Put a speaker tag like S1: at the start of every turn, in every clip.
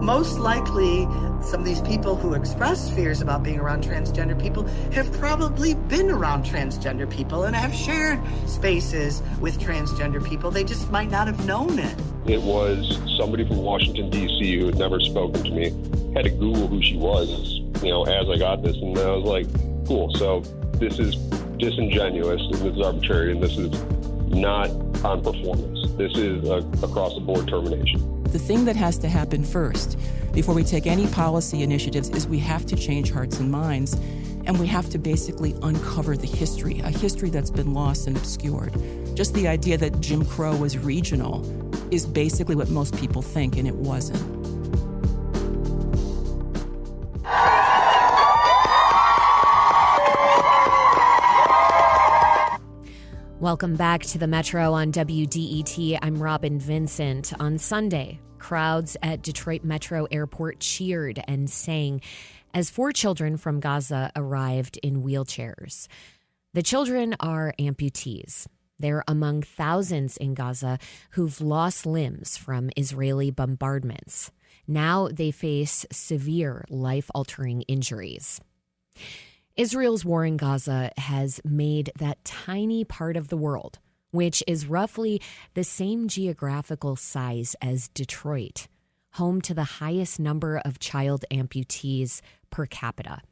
S1: most likely some of these people who express fears about being around transgender people have probably been around transgender people and have shared spaces with transgender people. They just might not have known it.
S2: It was somebody from Washington, D.C. who had never spoken to me. Had to Google who she was, as I got this, and I was like, cool, so this is disingenuous, and this is arbitrary, and this is not on performance. This is across-the-board termination.
S3: The thing that has to happen first, before we take any policy initiatives, is we have to change hearts and minds, and we have to basically uncover the history, a history that's been lost and obscured. Just the idea that Jim Crow was regional is basically what most people think, and it wasn't.
S4: Welcome back to the Metro on WDET. I'm Robin Vincent. On Sunday, crowds at Detroit Metro Airport cheered and sang as 4 children from Gaza arrived in wheelchairs. The children are amputees. They're among thousands in Gaza who've lost limbs from Israeli bombardments. Now they face severe life-altering injuries. Israel's war in Gaza has made that tiny part of the world, which is roughly the same geographical size as Detroit, home to the highest number of child amputees per capita.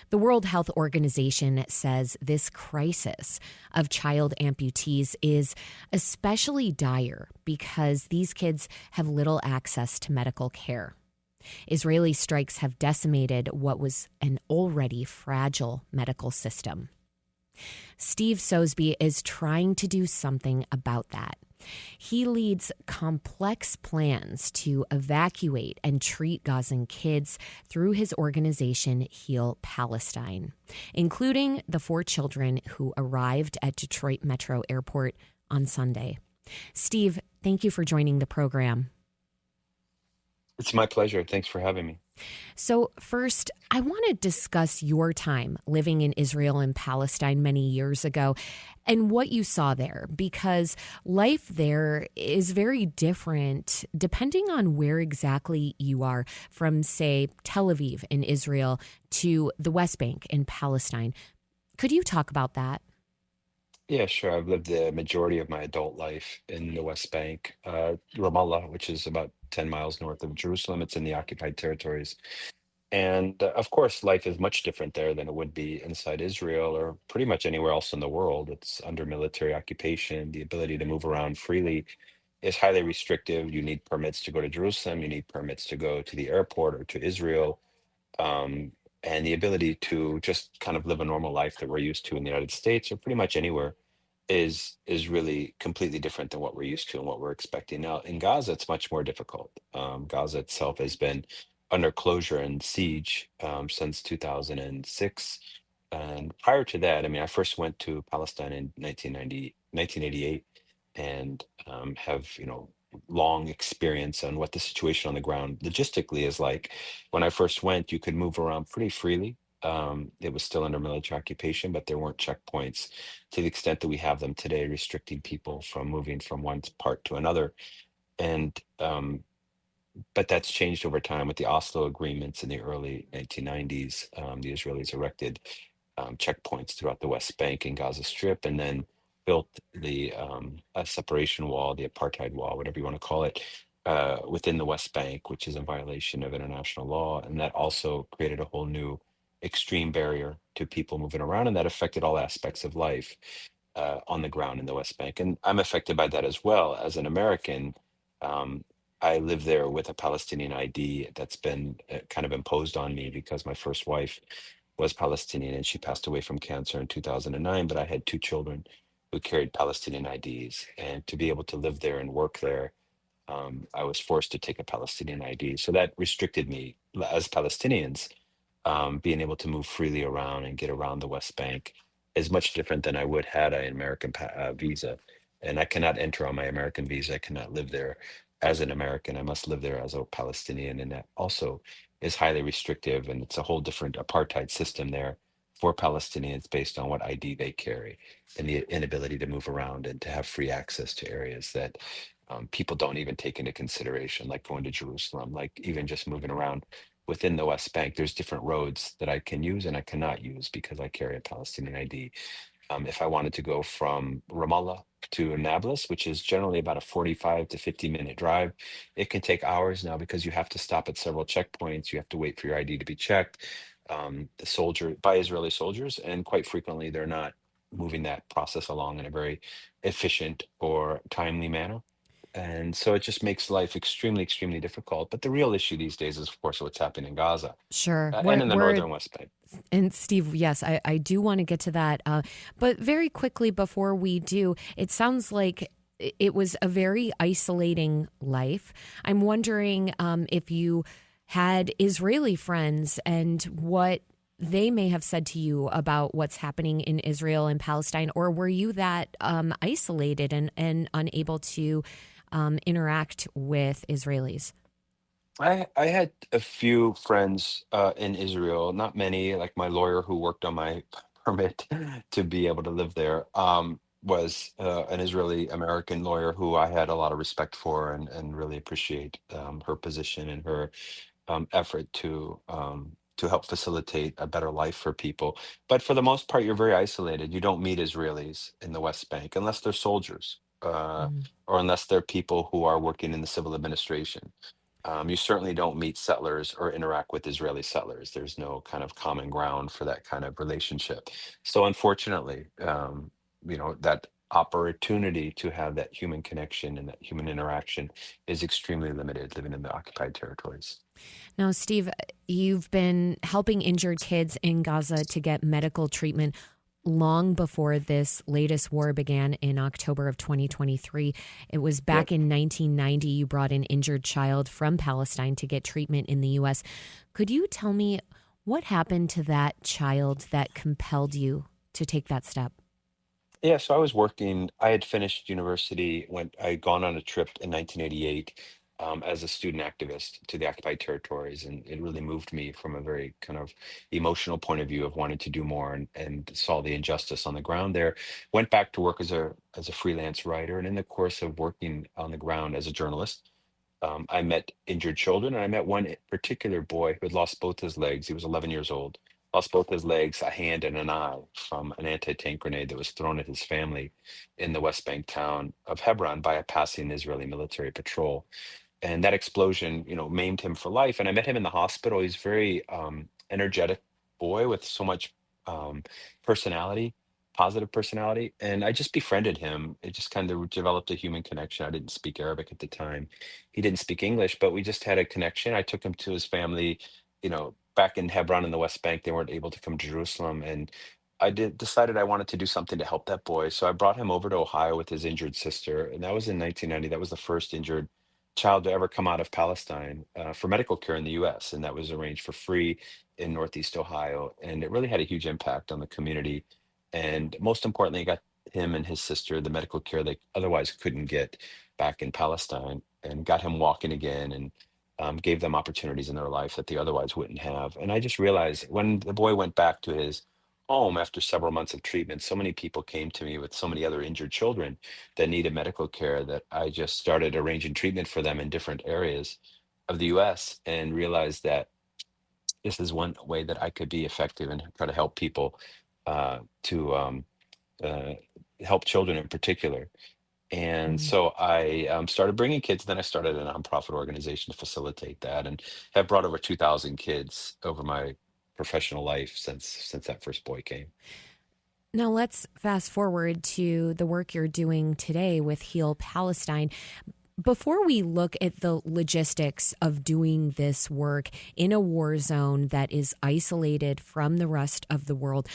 S4: The World Health Organization says this crisis of child amputees is especially dire because these kids have little access to medical care. Israeli strikes have decimated what was an already fragile medical system. Steve Sosby is trying to do something about that. He leads complex plans to evacuate and treat Gazan kids through his organization HEAL Palestine, including the 4 children who arrived at Detroit Metro Airport on Sunday. Steve, thank you for joining the program.
S5: It's my pleasure. Thanks for having me.
S4: So first, I want to discuss your time living in Israel and Palestine many years ago and what you saw there, because life there is very different depending on where exactly you are, from, say, Tel Aviv in Israel to the West Bank in Palestine. Could you talk about that?
S5: Yeah, sure. I've lived the majority of my adult life in the West Bank, Ramallah, which is about 10 miles north of Jerusalem. It's in the occupied territories. And of course, life is much different there than it would be inside Israel or pretty much anywhere else in the world. It's under military occupation. The ability to move around freely is highly restrictive. You need permits to go to Jerusalem. You need permits to go to the airport or to Israel. Um, and the ability to just kind of live a normal life that we're used to in the United States or pretty much anywhere is really completely different than what we're used to and what we're expecting. Now, in Gaza, it's much more difficult. Gaza itself has been under closure and siege since 2006. And prior to that, I mean, I first went to Palestine in 1988, and have, long experience on what the situation on the ground logistically is like. When I first went, you could move around pretty freely. It was still under military occupation, but there weren't checkpoints to the extent that we have them today, restricting people from moving from one part to another. And but that's changed over time with the Oslo agreements in the early 1990s. The Israelis erected checkpoints throughout the West Bank and Gaza Strip, and then built the a separation wall, the apartheid wall, whatever you want to call it, within the West Bank, which is in violation of international law. And that also created a whole new extreme barrier to people moving around, and that affected all aspects of life on the ground in the West Bank. And I'm affected by that as well. As an American, um, I live there with a Palestinian ID that's been kind of imposed on me because my first wife was Palestinian and she passed away from cancer in 2009. But I had 2 children who carried Palestinian IDs. And to be able to live there and work there, I was forced to take a Palestinian ID. So that restricted me as Palestinians. Being able to move freely around and get around the West Bank is much different than I would had an American visa. And I cannot enter on my American visa. I cannot live there as an American. I must live there as a Palestinian. And that also is highly restrictive. And it's a whole different apartheid system there for Palestinians based on what ID they carry and the inability to move around and to have free access to areas that people don't even take into consideration, like going to Jerusalem, like even just moving around within the West Bank. There's different roads that I can use and I cannot use because I carry a Palestinian ID. If I wanted to go from Ramallah to Nablus, which is generally about a 45 to 50-minute drive, it can take hours now because you have to stop at several checkpoints. You have to wait for your ID to be checked, by Israeli soldiers, and quite frequently they're not moving that process along in a very efficient or timely manner. And so it just makes life extremely, extremely difficult. But the real issue these days is, of course, what's happening in Gaza
S4: Sure.
S5: and in the
S4: We're
S5: northern West Bank.
S4: and Steve, yes, I do want to get to that. But very quickly before we do, it sounds like it was a very isolating life. I'm wondering if you had Israeli friends and what they may have said to you about what's happening in Israel and Palestine, or were you that isolated and unable to interact with Israelis?
S5: I had a few friends in Israel, not many. Like my lawyer who worked on my permit to be able to live there was an Israeli American lawyer who I had a lot of respect for and really appreciate her position and her effort to help facilitate a better life for people. But for the most part, you're very isolated. You don't meet Israelis in the West Bank unless they're soldiers
S4: Mm.
S5: or unless they're people who are working in the civil administration. You certainly don't meet settlers or interact with Israeli settlers. There's no kind of common ground for that kind of relationship. So unfortunately, that opportunity to have that human connection and that human interaction is extremely limited living in the occupied territories.
S4: Now, Steve, you've been helping injured kids in Gaza to get medical treatment long before this latest war began in October of 2023. It was back
S5: Yep.
S4: in 1990 you brought an injured child from Palestine to get treatment in the U.S. Could you tell me what happened to that child that compelled you to take that step?
S5: Yeah, so I was working. I had finished university when I had gone on a trip in 1988 as a student activist to the occupied territories, and it really moved me from a very kind of emotional point of view of wanting to do more and saw the injustice on the ground there. Went back to work as a freelance writer, and in the course of working on the ground as a journalist, I met injured children, and I met one particular boy who had lost both his legs. He was 11 years old, lost both his legs, a hand, and an eye from an anti-tank grenade that was thrown at his family in the West Bank town of Hebron by a passing Israeli military patrol. And that explosion, maimed him for life. And I met him in the hospital. He's a very energetic boy with so much um, personality, positive personality. And I just befriended him. It just kind of developed a human connection. I didn't speak Arabic at the time. He didn't speak English, but we just had a connection. I took him to his family, back in Hebron in the West Bank. They weren't able to come to Jerusalem. And decided I wanted to do something to help that boy. So I brought him over to Ohio with his injured sister. And that was in 1990. That was the first injured child to ever come out of Palestine for medical care in the US. And that was arranged for free in Northeast Ohio. And it really had a huge impact on the community. And most importantly, it got him and his sister the medical care they otherwise couldn't get back in Palestine and got him walking again and gave them opportunities in their life that they otherwise wouldn't have. And I just realized when the boy went back to his home after several months of treatment, so many people came to me with so many other injured children that needed medical care that I just started arranging treatment for them in different areas of the US and realized that this is one way that I could be effective and try to help people to uh, help children in particular. And
S4: Mm.
S5: so I started bringing kids. Then I started a nonprofit organization to facilitate that, and have brought over 2,000 kids over my professional life since that first boy came.
S4: Now let's fast forward to the work you're doing today with HEAL Palestine. Before we look at the logistics of doing this work in a war zone that is isolated from the rest of the world,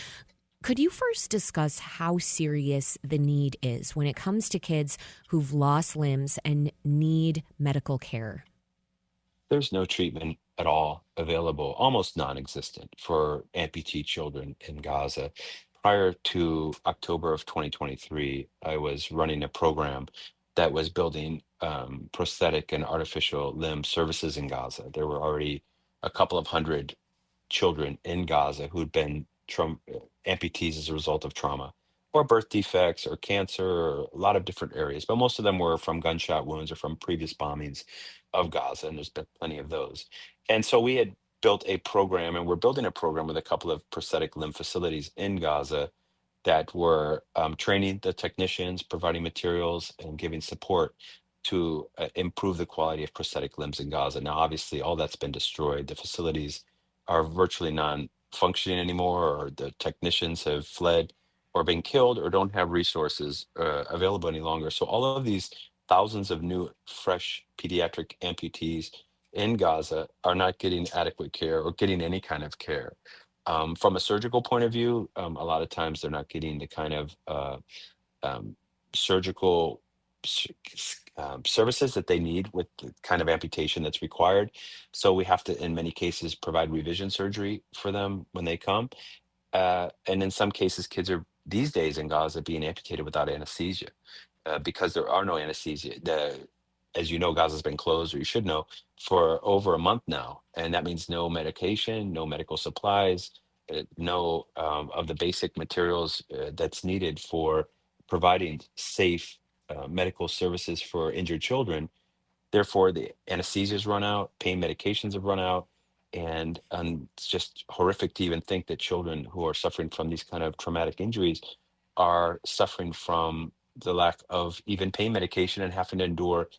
S4: could you first discuss how serious the need is when it comes to kids who've lost limbs and need medical care?
S5: There's no treatment at all available, almost non-existent, for amputee children in Gaza. Prior to October of 2023, I was running a program that was building prosthetic and artificial limb services in Gaza. There were already a couple of hundred children in Gaza who'd been amputees as a result of trauma or birth defects or cancer or a lot of different areas. But most of them were from gunshot wounds or from previous bombings of Gaza, and there's been plenty of those. And so we had built a program, and we're building a program with a couple of prosthetic limb facilities in Gaza that were training the technicians, providing materials, and giving support to improve the quality of prosthetic limbs in Gaza. Now, obviously, all that's been destroyed. The facilities are virtually non-functioning anymore, or the technicians have fled or been killed or don't have resources available any longer. So all of these thousands of new, fresh pediatric amputees in Gaza are not getting adequate care or getting any kind of care. From a surgical point of view, a lot of times they're not getting the kind of um, surgical services that they need with the kind of amputation that's required. So we have to, in many cases, provide revision surgery for them when they come. And in some cases, kids are these days in Gaza being amputated without anesthesia because there are no anesthesia. As you know, Gaza's been closed, or you should know, for over a month now, and that means no medication, no medical supplies, no of the basic materials that's needed for providing safe medical services for injured children. Therefore, the anesthesias run out, pain medications have run out, and it's just horrific to even think that children who are suffering from these kind of traumatic injuries are suffering from the lack of even pain medication and having to endure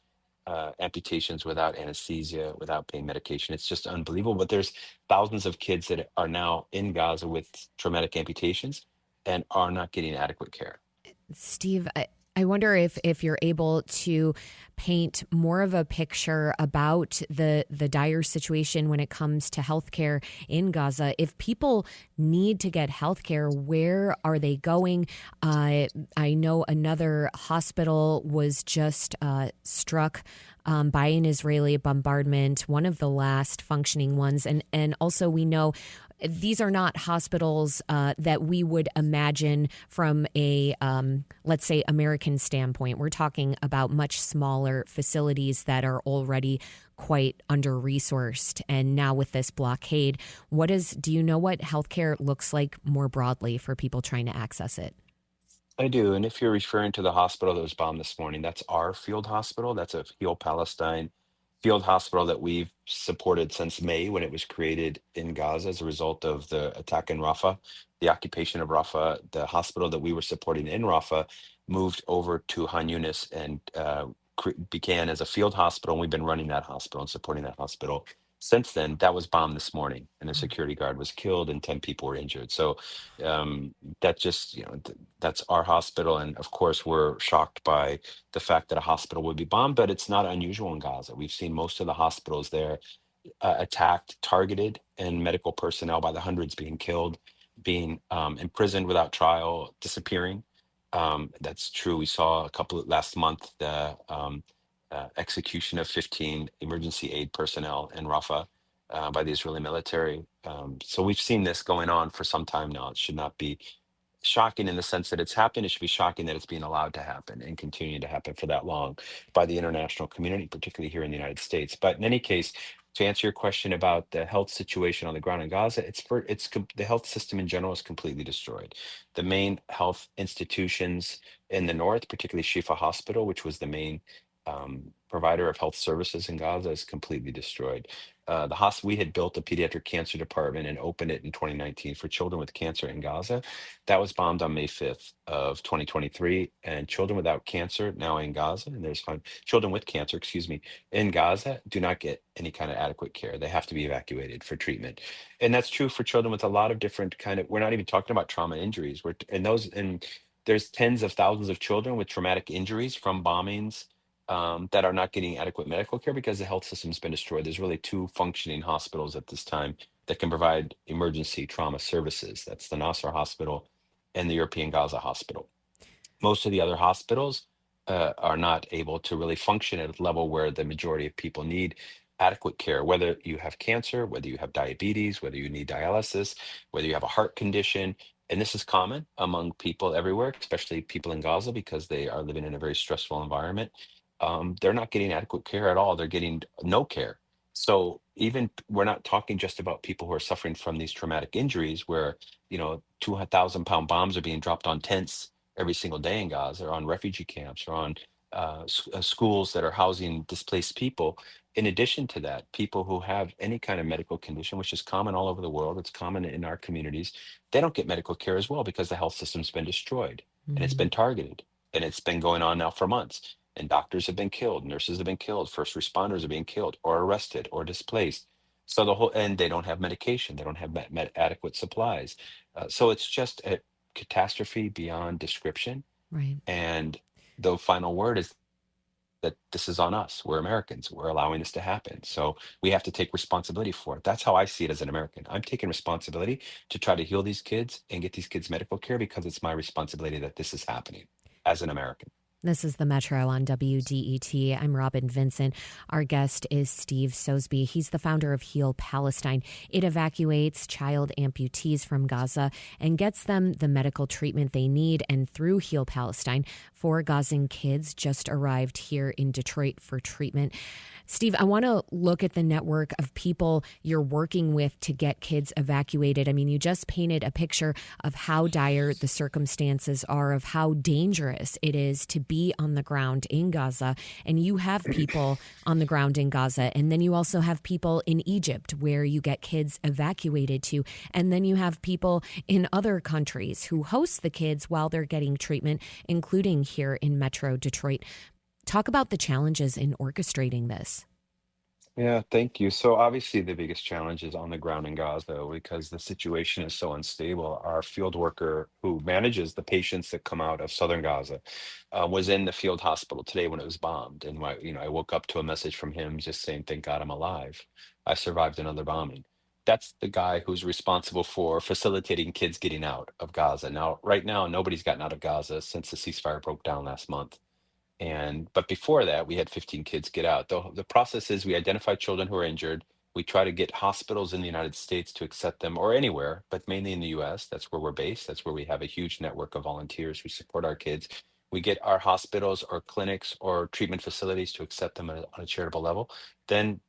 S5: amputations without anesthesia, without pain medication. It's just unbelievable. But there's thousands of kids that are now in Gaza with traumatic amputations and are not getting adequate care.
S4: Steve, I wonder if you're able to paint more of a picture about the dire situation when it comes to healthcare in Gaza. If people need to get healthcare, where are they going? I know another hospital was just struck by an Israeli bombardment, one of the last functioning ones. And also we know these are not hospitals that we would imagine from a, let's say, American standpoint. We're talking about much smaller facilities that are already quite under-resourced. And now with this blockade, do you know what healthcare looks like more broadly for people trying to access it?
S5: I do. And if you're referring to the hospital that was bombed this morning, that's our field hospital. That's a HEAL Palestine field hospital that we've supported since May when it was created in Gaza as a result of the attack in Rafah, the occupation of Rafah. The hospital that we were supporting in Rafah moved over to Han Yunis and began as a field hospital. And we've been running that hospital and supporting that hospital since then. That was bombed this morning, and a security guard was killed and 10 people were injured. So that just, that's our hospital. And of course, we're shocked by the fact that a hospital would be bombed, but it's not unusual in Gaza. We've seen most of the hospitals there attacked, targeted, and medical personnel by the hundreds being killed, being imprisoned without trial, disappearing. That's true. We saw a couple last month, the execution of 15 emergency aid personnel in Rafah by the Israeli military. So we've seen this going on for some time now. It should not be shocking in the sense that it's happened. It should be shocking that it's being allowed to happen and continuing to happen for that long by the international community, particularly here in the United States. But in any case, to answer your question about the health situation on the ground in Gaza, the health system in general is completely destroyed. The main health institutions in the north, particularly Shifa Hospital, which was the main provider of health services in Gaza, is completely destroyed. We had built a pediatric cancer department and opened it in 2019 for children with cancer in Gaza. That was bombed on May 5th of 2023, and children without cancer now in Gaza, and children with cancer, excuse me, in Gaza do not get any kind of adequate care. They have to be evacuated for treatment, and that's true for children with a lot of different we're not even talking about trauma injuries. And there's tens of thousands of children with traumatic injuries from bombings that are not getting adequate medical care because the health system's been destroyed. There's really two functioning hospitals at this time that can provide emergency trauma services. That's the Nasser Hospital and the European Gaza Hospital. Most of the other hospitals are not able to really function at a level where the majority of people need adequate care, whether you have cancer, whether you have diabetes, whether you need dialysis, whether you have a heart condition. And this is common among people everywhere, especially people in Gaza, because they are living in a very stressful environment. They're not getting adequate care at all. They're getting no care. So even we're not talking just about people who are suffering from these traumatic injuries where, 2,000-pound bombs are being dropped on tents every single day in Gaza, or on refugee camps, or on schools that are housing displaced people. In addition to that, people who have any kind of medical condition, which is common all over the world, it's common in our communities, they don't get medical care as well because the health system's been destroyed and it's
S4: Hmm.
S5: been targeted, and it's been going on now for months. And doctors have been killed, nurses have been killed, first responders are being killed or arrested or displaced. So the whole, and they don't have medication, they don't have adequate supplies. So it's just a catastrophe beyond description.
S4: Right.
S5: And the final word is that this is on us. We're Americans. We're allowing this to happen. So we have to take responsibility for it. That's how I see it as an American. I'm taking responsibility to try to heal these kids and get these kids medical care because it's my responsibility that this is happening as an American.
S4: This is the Metro on WDET. I'm Robin Vincent. Our guest is Steve Sosebee. He's the founder of HEAL Palestine. It evacuates child amputees from Gaza and gets them the medical treatment they need. And through HEAL Palestine, 4 Gazan kids just arrived here in Detroit for treatment. Steve, I want to look at the network of people you're working with to get kids evacuated. I mean, you just painted a picture of how dire the circumstances are, of how dangerous it is to be on the ground in Gaza. And you have people on the ground in Gaza. And then you also have people in Egypt where you get kids evacuated to. And then you have people in other countries who host the kids while they're getting treatment, including here in Metro Detroit. Talk about the challenges in orchestrating this.
S5: Yeah, thank you. So obviously the biggest challenge is on the ground in Gaza because the situation is so unstable. Our field worker who manages the patients that come out of southern Gaza was in the field hospital today when it was bombed, and I woke up to a message from him just saying, "Thank God I'm alive. I survived another bombing." That's the guy who's responsible for facilitating kids getting out of Gaza. Now, right now, nobody's gotten out of Gaza since the ceasefire broke down last month. But before that, we had 15 kids get out. The process is we identify children who are injured. We try to get hospitals in the United States to accept them, or anywhere, but mainly in the US. That's where we're based. That's where we have a huge network of volunteers who support our kids. We get our hospitals or clinics or treatment facilities to accept them on a charitable level. Then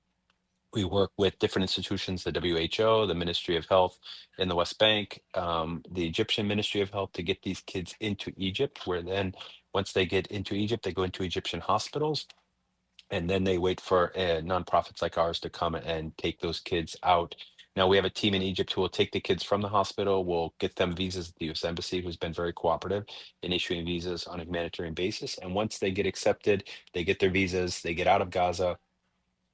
S5: we work with different institutions, the WHO, the Ministry of Health in the West Bank, the Egyptian Ministry of Health, to get these kids into Egypt, where then once they get into Egypt, they go into Egyptian hospitals, and then they wait for nonprofits like ours to come and take those kids out. Now we have a team in Egypt who will take the kids from the hospital, will get them visas at the U.S. Embassy, who's been very cooperative in issuing visas on a humanitarian basis. And once they get accepted, they get their visas, they get out of Gaza,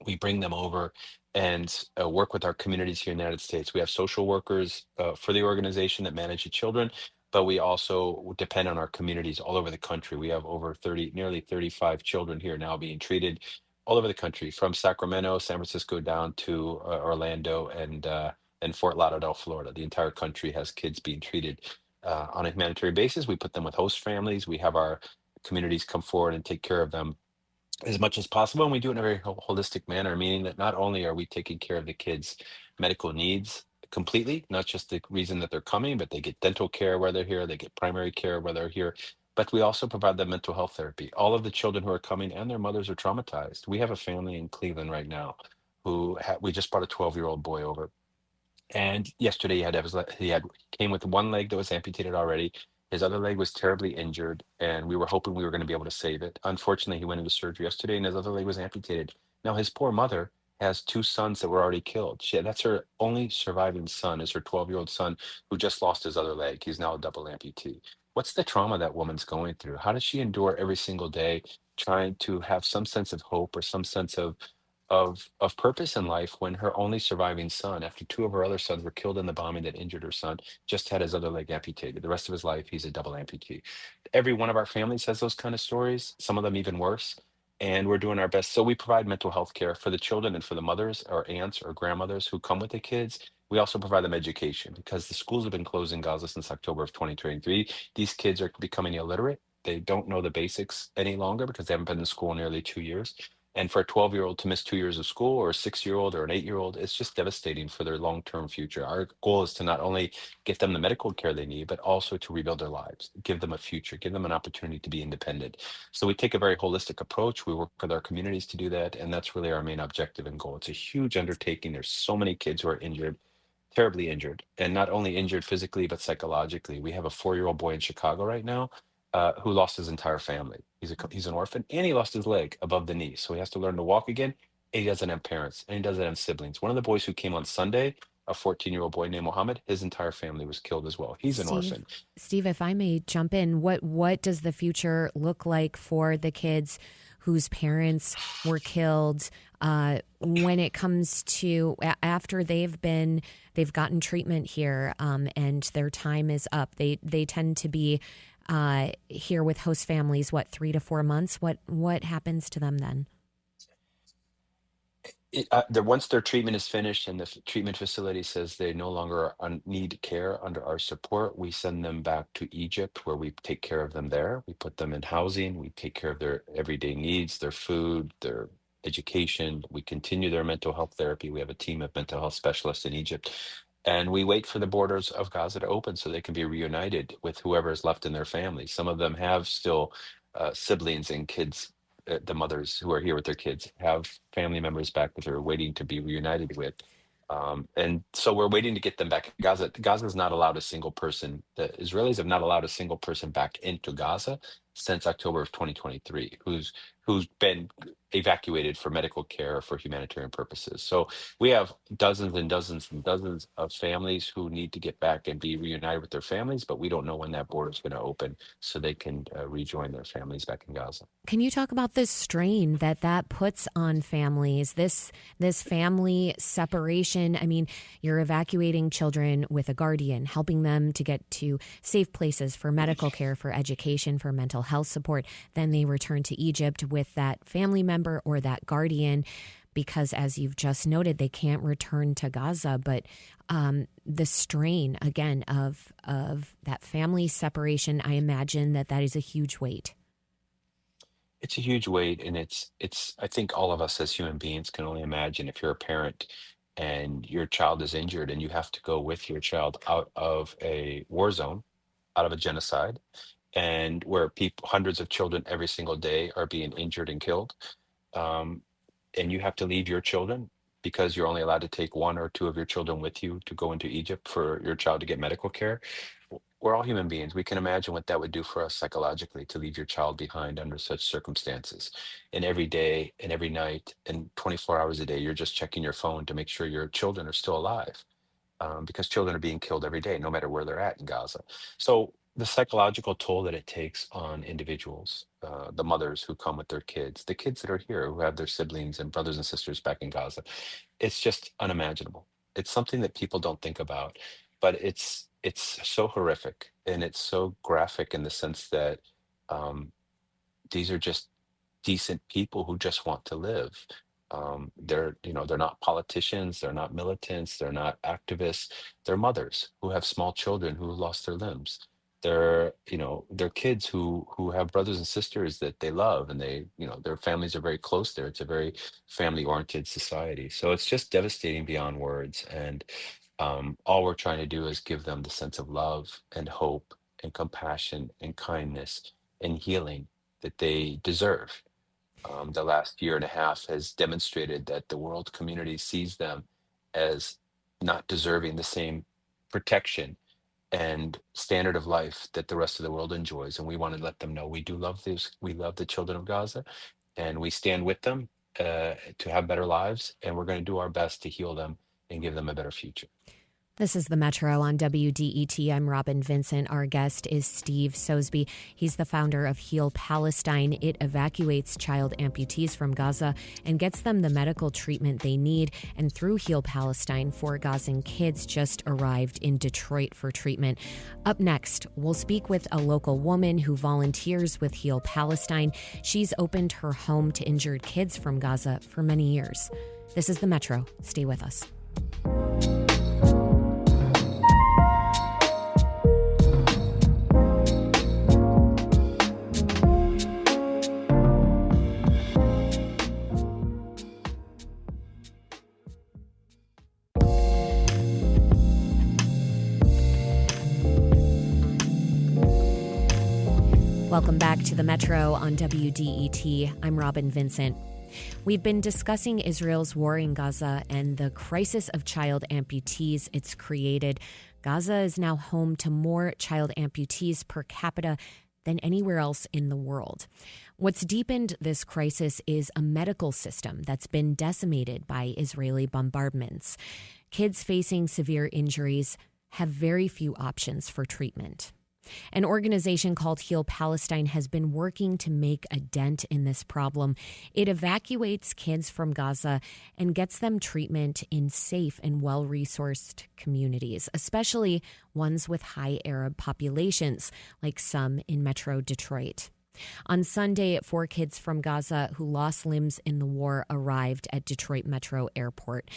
S5: we bring them over and work with our communities here in the United States. We have social workers for the organization that manage the children, but we also depend on our communities all over the country. We have over 30, nearly 35 children here now being treated all over the country, from Sacramento, San Francisco, down to Orlando and Fort Lauderdale, Florida. The entire country has kids being treated on a humanitarian basis. We put them with host families. We have our communities come forward and take care of them as much as possible. And we do it in a very holistic manner, meaning that not only are we taking care of the kids' medical needs completely, not just the reason that they're coming, but they get dental care while they're here, they get primary care while they're here, but we also provide them mental health therapy. All of the children who are coming and their mothers are traumatized. We have a family in Cleveland right now we just brought a 12-year-old boy over, and yesterday he had came with one leg that was amputated already. His other leg was terribly injured, and we were hoping we were going to be able to save it. Unfortunately, he went into surgery yesterday, and his other leg was amputated. Now his poor mother has 2 sons that were already killed. That's her only surviving son, is her 12-year-old son who just lost his other leg. He's now a double amputee. What's the trauma that woman's going through? How does she endure every single day trying to have some sense of hope or some sense of purpose in life when her only surviving son, after 2 of her other sons were killed in the bombing that injured her son, just had his other leg amputated? The rest of his life, he's a double amputee. Every one of our families has those kind of stories, some of them even worse. And we're doing our best. So we provide mental health care for the children and for the mothers or aunts or grandmothers who come with the kids. We also provide them education because the schools have been closed in Gaza since October of 2023. These kids are becoming illiterate. They don't know the basics any longer because they haven't been in school in nearly 2 years. And for a 12-year-old to miss 2 years of school, or a 6-year-old or an 8-year-old, it's just devastating for their long-term future. Our goal is to not only get them the medical care they need, but also to rebuild their lives, give them a future, give them an opportunity to be independent. So we take a very holistic approach. We work with our communities to do that. And that's really our main objective and goal. It's a huge undertaking. There's so many kids who are injured, terribly injured, and not only injured physically, but psychologically. We have a 4-year-old boy in Chicago right now who lost his entire family. He's an orphan, and he lost his leg above the knee, so he has to learn to walk again. And he doesn't have parents, and he doesn't have siblings. One of the boys who came on Sunday, a 14-year-old boy named Mohammed, his entire family was killed as well. He's an orphan.
S4: Steve, if I may jump in, what does the future look like for the kids whose parents were killed when it comes to after they've gotten treatment here and their time is up? They tend to be here with host families, 3 to 4 months? What happens to them then?
S5: Once their treatment is finished and the treatment facility says they no longer need care under our support, we send them back to Egypt, where we take care of them there. We put them in housing. We take care of their everyday needs, their food, their education. We continue their mental health therapy. We have a team of mental health specialists in Egypt. And we wait for the borders of Gaza to open so they can be reunited with whoever is left in their family. Some of them have still siblings and kids. The mothers who are here with their kids have family members back that they're waiting to be reunited with. And so we're waiting to get them back. Gaza has not allowed a single person. The Israelis have not allowed a single person back into Gaza since October of 2023 who's been evacuated for medical care or for humanitarian purposes. So we have dozens and dozens and dozens of families who need to get back and be reunited with their families, but we don't know when that border is going to open so they can rejoin their families back in Gaza.
S4: Can you talk about this strain that puts on families, this family separation? I mean, you're evacuating children with a guardian, helping them to get to safe places for medical care, for education, for mental health support. Then they return to Egypt with that family member or that guardian because, as you've just noted, they can't return to Gaza. But the strain, again, of that family separation, I imagine that is a huge weight.
S5: It's a huge weight, and it's I think all of us as human beings can only imagine if you're a parent and your child is injured and you have to go with your child out of a war zone, out of a genocide, and where hundreds of children every single day are being injured and killed. Um, and you have to leave your children because you're only allowed to take one or two of your children with you to go into Egypt for your child to get medical care. We're all human beings. We can imagine what that would do for us psychologically to leave your child behind under such circumstances. And every day and every night and 24 hours a day, you're just checking your phone to make sure your children are still alive. Because children are being killed every day, no matter where they're at in Gaza. So the psychological toll that it takes on individuals, the mothers who come with their kids, the kids that are here who have their siblings and brothers and sisters back in Gaza, it's just unimaginable. It's something that people don't think about, but it's so horrific and it's so graphic in the sense that these are just decent people who just want to live. They're not politicians, they're not militants, they're not activists. They're mothers who have small children who lost their limbs. They're kids who have brothers and sisters that they love, and their families are very close there. It's a very family-oriented society. So it's just devastating beyond words. And all we're trying to do is give them the sense of love and hope and compassion and kindness and healing that they deserve. The last year and a half has demonstrated that the world community sees them as not deserving the same protection and standard of life that the rest of the world enjoys. And we want to let them know we do love this. We love the children of Gaza, and we stand with them to have better lives. And we're going to do our best to heal them and give them a better future.
S4: This is the Metro on WDET. I'm Robin Vincent. Our guest is Steve Sosebee. He's the founder of HEAL Palestine. It evacuates child amputees from Gaza and gets them the medical treatment they need. And through HEAL Palestine, 4 Gazan kids just arrived in Detroit for treatment. Up next, we'll speak with a local woman who volunteers with HEAL Palestine. She's opened her home to injured kids from Gaza for many years. This is the Metro. Stay with us. Welcome back to the Metro on WDET. I'm Robin Vincent. We've been discussing Israel's war in Gaza and the crisis of child amputees it's created. Gaza is now home to more child amputees per capita than anywhere else in the world. What's deepened this crisis is a medical system that's been decimated by Israeli bombardments. Kids facing severe injuries have very few options for treatment. An organization called HEAL Palestine has been working to make a dent in this problem. It evacuates kids from Gaza and gets them treatment in safe and well-resourced communities, especially ones with high Arab populations, like some in Metro Detroit. On Sunday, 4 kids from Gaza who lost limbs in the war arrived at Detroit Metro Airport.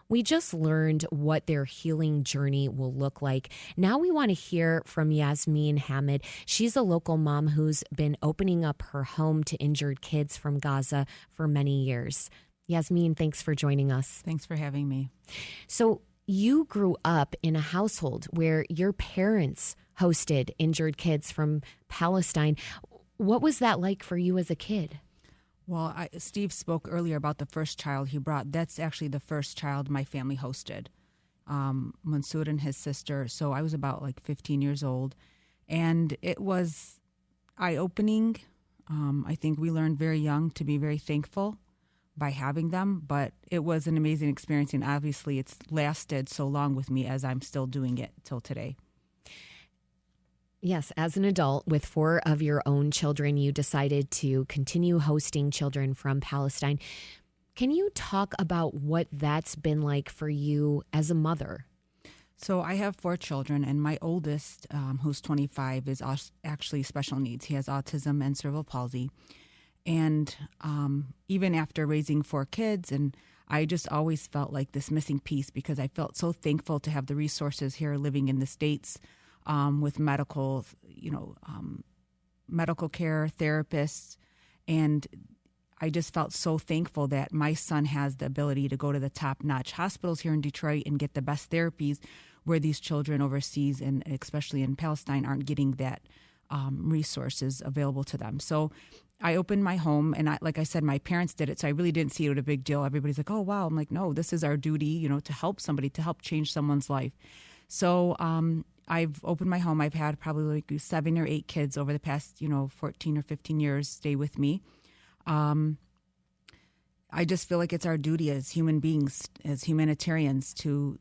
S4: We just learned what their healing journey will look like. Now we want to hear from Yasmeen Hamed. She's a local mom who's been opening up her home to injured kids from Gaza for many years. Yasmeen, thanks for joining us.
S6: Thanks for having me.
S4: So you grew up in a household where your parents hosted injured kids from Palestine. What was that like for you as a kid?
S6: Well, Steve spoke earlier about the first child he brought. That's actually the first child my family hosted, Mansour and his sister. So I was about 15 years old. And it was eye-opening. I think we learned very young to be very thankful by having them. But it was an amazing experience. And obviously it's lasted so long with me as I'm still doing it till today.
S4: Yes, as an adult with 4 of your own children, you decided to continue hosting children from Palestine. Can you talk about what that's been like for you as a mother?
S6: So I have 4 children, and my oldest, who's 25, is actually special needs. He has autism and cerebral palsy. And even after raising 4 kids, and I just always felt like this missing piece because I felt so thankful to have the resources here living in the States. With medical, medical care, therapists. And I just felt so thankful that my son has the ability to go to the top-notch hospitals here in Detroit and get the best therapies where these children overseas and especially in Palestine aren't getting that resources available to them. So I opened my home, and like I said, my parents did it, so I really didn't see it as a big deal. Everybody's like, oh, wow. I'm like, no, this is our duty, to help somebody, to help change someone's life. So I've opened my home. I've had probably 7 or 8 kids over the past, 14 or 15 years stay with me. I just feel like it's our duty as human beings, as humanitarians, to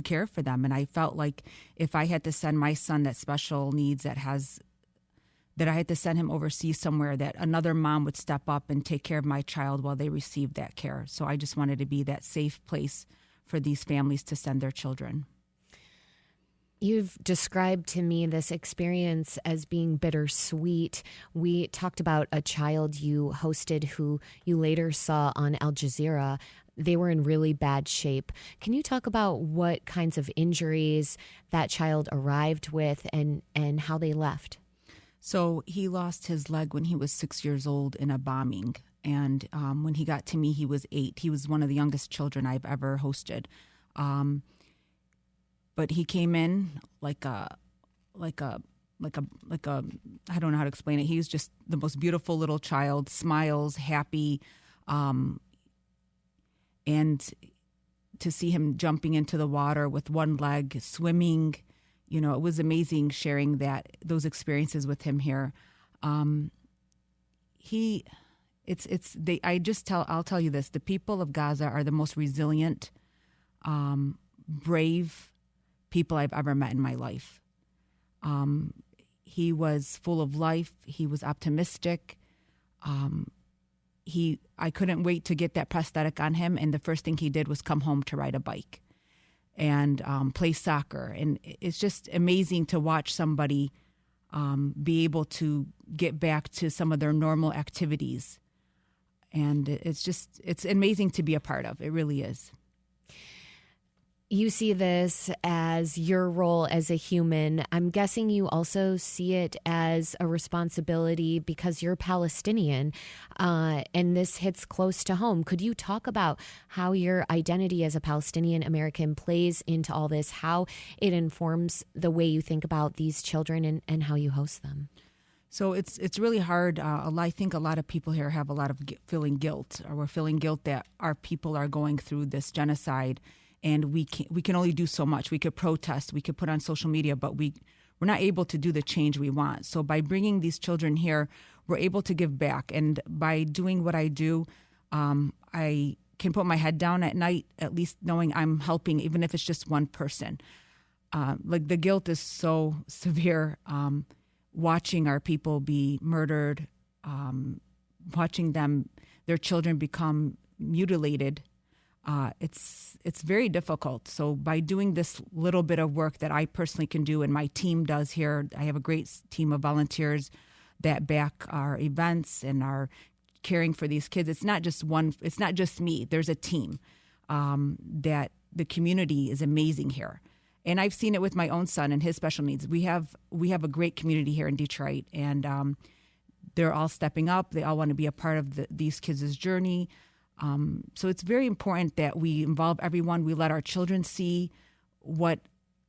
S6: care for them. And I felt like if I had to send my son that special needs that I had to send him overseas somewhere, that another mom would step up and take care of my child while they received that care. So I just wanted to be that safe place for these families to send their children.
S4: You've described to me this experience as being bittersweet. We talked about a child you hosted who you later saw on Al Jazeera. They were in really bad shape. Can you talk about what kinds of injuries that child arrived with and how they left?
S6: So he lost his leg when he was 6 years old in a bombing. And when he got to me, he was 8. He was one of the youngest children I've ever hosted. But he came in like a I don't know how to explain it. He was just the most beautiful little child, smiles, happy, and to see him jumping into the water with one leg, swimming, it was amazing sharing those experiences with him here. I'll tell you this: the people of Gaza are the most resilient, brave people I've ever met in my life. He was full of life. He was optimistic. I couldn't wait to get that prosthetic on him, and the first thing he did was come home to ride a bike and play soccer. And it's just amazing to watch somebody be able to get back to some of their normal activities. And it's amazing to be a part of. It really is.
S4: You see this as your role as a human. I'm guessing you also see it as a responsibility because you're Palestinian, and this hits close to home. Could you talk about how your identity as a Palestinian American plays into all this, how it informs the way you think about these children and how you host them?
S6: So it's really hard. I think a lot of people here have a lot of feeling guilt, or we're feeling guilt that our people are going through this genocide. And we can only do so much. We could protest, we could put on social media, but we we're not able to do the change we want. So by bringing these children here, we're able to give back. And by doing what I do, I can put my head down at night, at least knowing I'm helping, even if it's just one person. Like the guilt is so severe, watching our people be murdered, watching their children become mutilated. It's very difficult. So by doing this little bit of work that I personally can do and my team does here, I have a great team of volunteers that back our events and are caring for these kids. It's not just me. There's a team that the community is amazing here. And I've seen it with my own son and his special needs. We have a great community here in Detroit, and they're all stepping up. They all want to be a part of these kids' journey. So it's very important that we involve everyone. We let our children see what,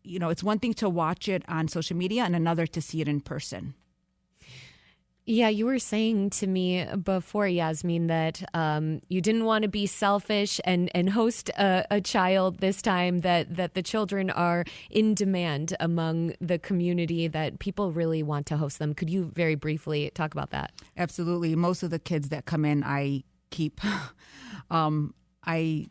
S6: it's one thing to watch it on social media and another to see it in person.
S4: Yeah, you were saying to me before, Yasmeen, that you didn't want to be selfish and host a child this time, that the children are in demand among the community, that people really want to host them. Could you very briefly talk about that?
S6: Absolutely. Most of the kids that come in, I keep. I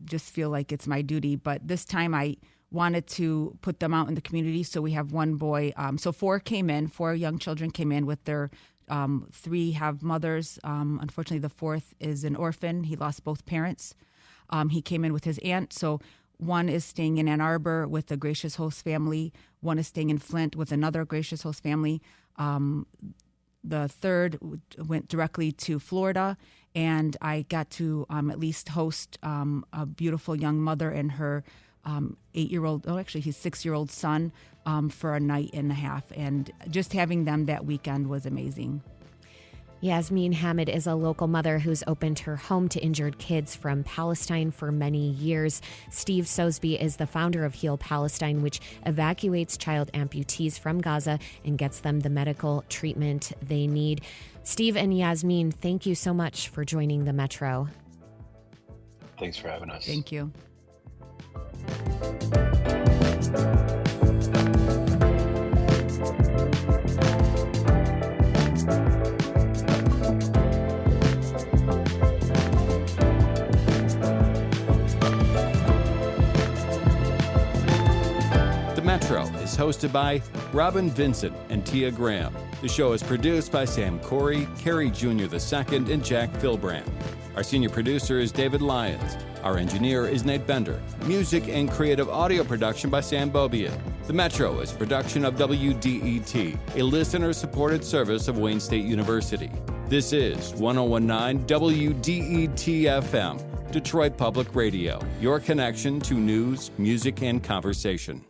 S6: just feel like it's my duty. But this time I wanted to put them out in the community. So we have one boy. So four young children came in with their, 3 have mothers. Unfortunately, the fourth is an orphan. He lost both parents. He came in with his aunt. So one is staying in Ann Arbor with a Gracious Host family. One is staying in Flint with another Gracious Host family. The third went directly to Florida, and I got to at least host a beautiful young mother and her 6-year-old son for a night and a half. And just having them that weekend was amazing.
S4: Yasmeen Hamed is a local mother who's opened her home to injured kids from Palestine for many years. Steve Sosby is the founder of HEAL Palestine, which evacuates child amputees from Gaza and gets them the medical treatment they need. Steve and Yasmeen, thank you so much for joining the Metro.
S5: Thanks for having us.
S6: Thank you.
S7: Metro is hosted by Robin Vincent and Tia Graham. The show is produced by Sam Corey, Kerry Jr. II, and Jack Philbrand. Our senior producer is David Lyons. Our engineer is Nate Bender. Music and creative audio production by Sam Bobian. The Metro is a production of WDET, a listener-supported service of Wayne State University. This is 1019 WDET-FM, Detroit Public Radio, your connection to news, music, and conversation.